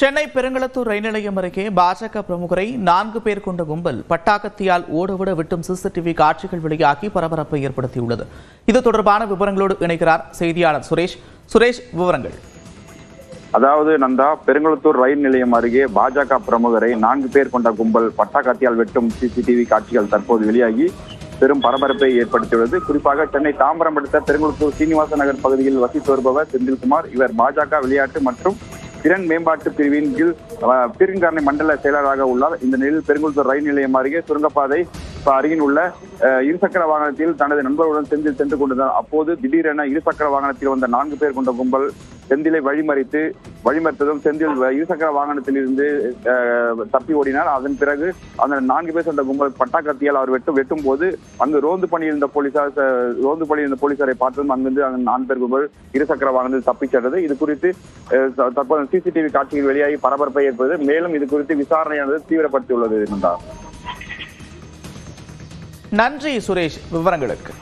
சென்னை பெருங்களத்தூர் ரயில் நிலையம் அருகே பாஜக பிரமுகரை 4 பேர் கொண்ட கும்பல் பட்டாக்கத்தியால் ஓடவிட விட்டும் சிசிடிவி காட்சிகள் வெளியாகி பரபரப்பை ஏற்படுத்தியுள்ளது. இது தொடர்பான விவரங்களோடு இணைக்கிறார் செய்தியாளர் சுரேஷ். சுரேஷ், விவரங்கள். அதாவது நந்தா, பெருங்களத்தூர் ரயில் நிலையம் அருகே பாஜக பிரமுகரை 4 பேர் கொண்ட கும்பல் பட்டாக்கத்தியால் வெட்டும் சிசிடிவி காட்சிகள் தற்போது வெளியாகி பெரும் பரபரப்பை ஏற்படுத்தியுள்ளது. குறிப்பாக சென்னை தாம்பரம் அடுத்த பெருங்களத்தூர் சீனிவாச நகர் பகுதியில் வசித்து வருபவர் செந்தில்குமார். இவர் பாஜக விளையாட்டு மற்றும் திறன் மேம்பாட்டு பிரிவின் கீழ் பீர்க்கங்காரணி மண்டல செயலராக உள்ளார். இந்த நிலையில் பெருங்களத்தூர் ரயில் நிலையம் அருகே சுரங்கப்பாதை அருகில் உள்ள இருசக்கர வாகனத்தில் தனது நண்பர்களுடன் செந்தில் சென்று கொண்டிருந்தார். அப்போது திடீரென இருசக்கர வாகனத்தில் வந்த 4 பேர் கொண்ட கும்பல் செந்திலை வழிமறித்ததும் செந்தில் இருசக்கர வாகனத்தில் இருந்து தப்பி ஓடினார். அதன் பிறகு அந்த 4 பேர் கொண்ட கும்பல் பட்டாக்கத்தியால் அவர் வெட்டும் போது அங்கு ரோந்து பணியில் இருந்த போலீசாரை பார்த்ததும் அங்கிருந்து 4 பேர் கும்பல் இருசக்கர வாகனத்தில் தப்பிச் சென்றது. இது குறித்து தற்போது சிசிடிவி காட்சிகள் வெளியாகி பரபரப்பை ஏற்படுது. மேலும் இது குறித்து விசாரணையானது தீவிரப்படுத்தியுள்ளது. நன்றி சுரேஷ், விவரங்களுக்கு.